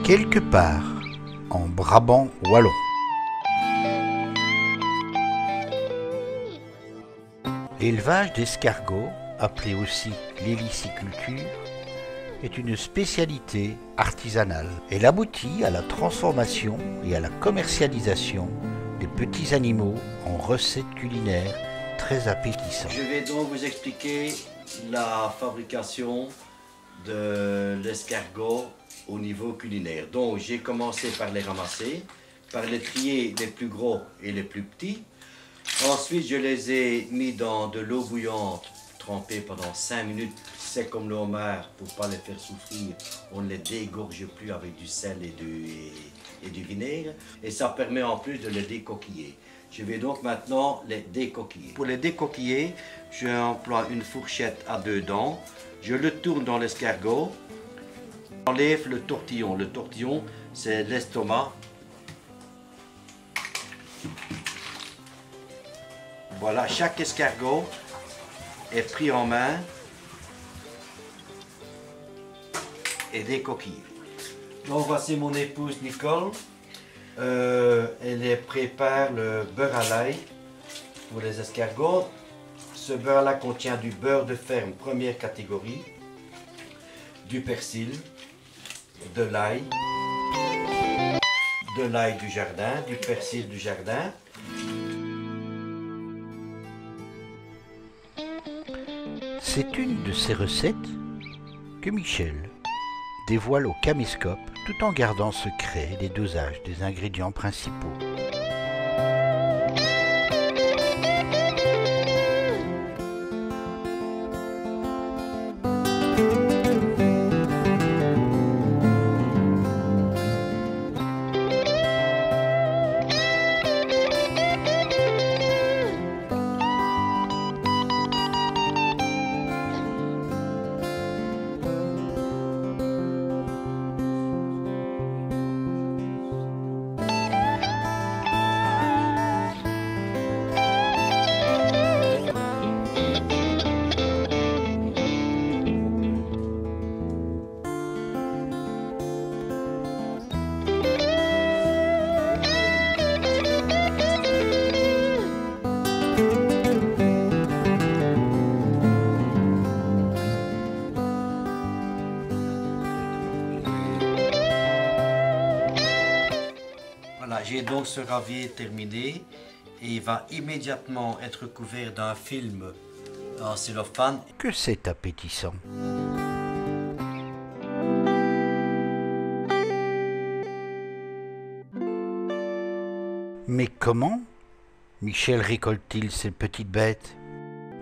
Quelque part en Brabant wallon. L'élevage d'escargots, appelé aussi l'héliciculture, est une spécialité artisanale. Elle aboutit à la transformation et à la commercialisation des petits animaux en recettes culinaires très appétissantes. Je vais donc vous expliquer la fabrication de l'escargot au niveau culinaire. Donc j'ai commencé par les ramasser, par les trier les plus gros et les plus petits. Ensuite je les ai mis dans de l'eau bouillante, trempée pendant 5 minutes. C'est comme le homard, pour ne pas les faire souffrir, on ne les dégorge plus avec du sel et du vinaigre. Et ça permet en plus de les décoquiller. Je vais donc maintenant les décoquiller. Pour les décoquiller, j'emploie une fourchette à 2 dents. Je le tourne dans l'escargot. J'enlève le tortillon. Le tortillon, c'est l'estomac. Voilà, chaque escargot est pris en main et décoquillé. Donc voici mon épouse Nicole. Elle prépare le beurre à l'ail pour les escargots. Ce beurre-là contient du beurre de ferme première catégorie, du persil, de l'ail du jardin, du persil du jardin. C'est une de ces recettes que Michel dévoile au caméscope tout en gardant secret les dosages des ingrédients principaux. Voilà, j'ai donc ce ravier terminé et il va immédiatement être couvert d'un film en cellophane. Que c'est appétissant! Mais comment Michel récolte-t-il ces petites bêtes?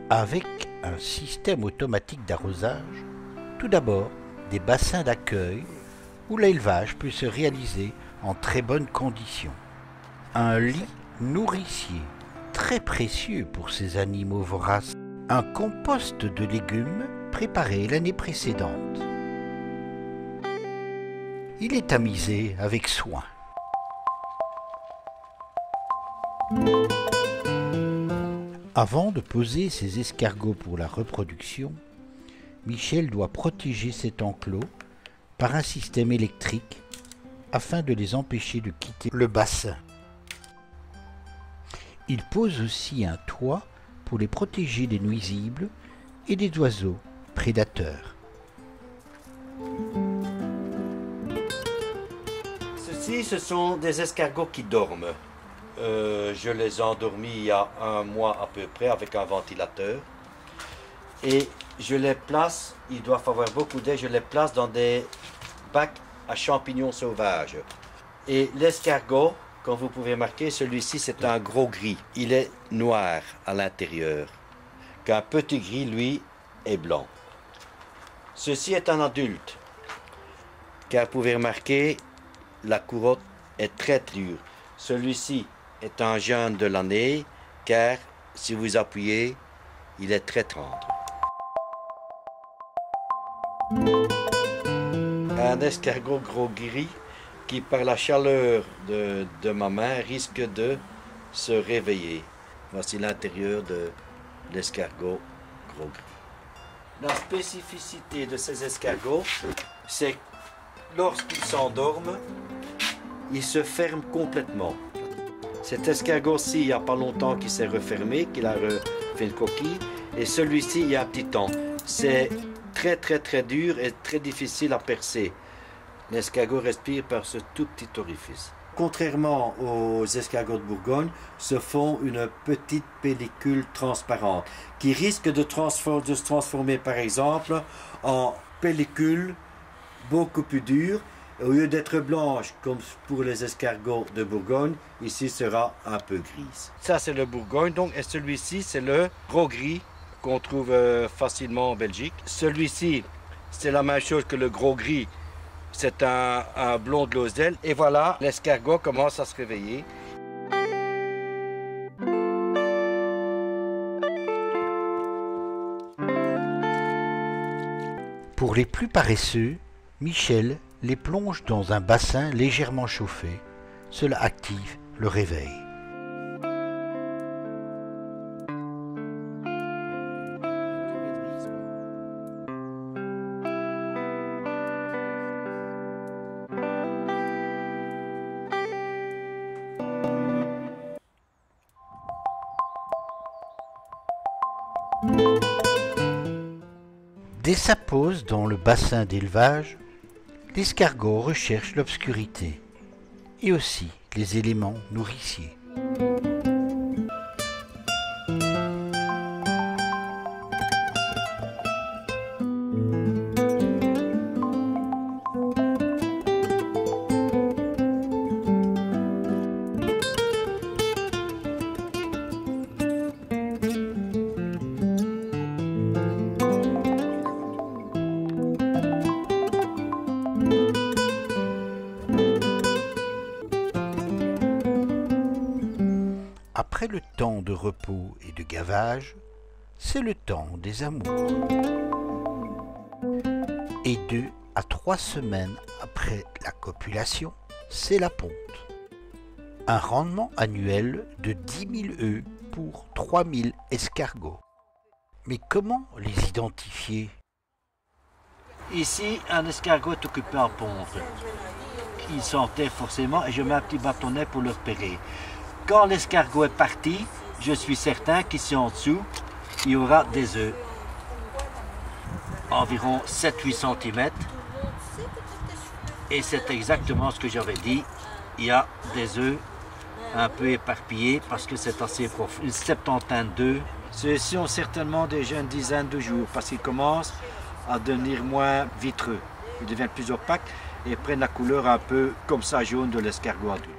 Avec un système automatique d'arrosage. Tout d'abord, des bassins d'accueil où l'élevage peut se réaliser en très bonnes conditions. Un lit nourricier, très précieux pour ces animaux voraces. Un compost de légumes préparé l'année précédente. Il est tamisé avec soin. Avant de poser ses escargots pour la reproduction, Michel doit protéger cet enclos par un système électrique afin de les empêcher de quitter le bassin. Il pose aussi un toit pour les protéger des nuisibles et des oiseaux prédateurs. Ceci, ce sont des escargots qui dorment. Je les ai endormis il y a 1 mois à peu près avec un ventilateur. Et je les place, ils doivent avoir beaucoup d'air, je les place dans des bacs à champignons sauvages. Et l'escargot, comme vous pouvez remarquer, celui-ci c'est un gros gris. Il est noir à l'intérieur. Qu'un petit gris, lui, est blanc. Ceci est un adulte. Car vous pouvez remarquer, la courotte est très dure. Celui-ci est un jeune de l'année, car si vous appuyez, il est très tendre. Un escargot gros gris qui, par la chaleur de ma main, risque de se réveiller. Voici l'intérieur de l'escargot gros gris. La spécificité de ces escargots, c'est que lorsqu'ils s'endorment, ils se ferment complètement. Cet escargot-ci, il n'y a pas longtemps qu'il s'est refermé, qu'il a fait une coquille, et celui-ci, il y a un petit temps. C'est très dur et très difficile à percer. L'escargot respire par ce tout petit orifice. Contrairement aux escargots de Bourgogne, se font une petite pellicule transparente qui risque de se transformer par exemple en pellicule beaucoup plus dure. Au lieu d'être blanche comme pour les escargots de Bourgogne, ici sera un peu grise. Ça c'est le Bourgogne donc, et celui-ci c'est le gros gris qu'on trouve facilement en Belgique. Celui-ci c'est la même chose que le gros gris. C'est un blond de Lozelle. Et voilà, l'escargot commence à se réveiller. Pour les plus paresseux, Michel les plonge dans un bassin légèrement chauffé. Cela active le réveil. Dès sa pose dans le bassin d'élevage, l'escargot recherche l'obscurité et aussi les éléments nourriciers. Après le temps de repos et de gavage, c'est le temps des amours. Et 2 à 3 semaines après la copulation, c'est la ponte. Un rendement annuel de 10 000 œufs pour 3 000 escargots. Mais comment les identifier? Ici, un escargot est occupé en ponte. Il s'enterre forcément et je mets un petit bâtonnet pour le repérer. Quand l'escargot est parti, je suis certain qu'ici en dessous, il y aura des œufs. Environ 7-8 cm. Et c'est exactement ce que j'avais dit. Il y a des œufs un peu éparpillés parce que c'est assez profond. Une septantaine d'œufs. Ceux-ci ont certainement déjà une dizaine de jours parce qu'ils commencent à devenir moins vitreux. Ils deviennent plus opaques et prennent la couleur un peu comme ça jaune de l'escargot adulte.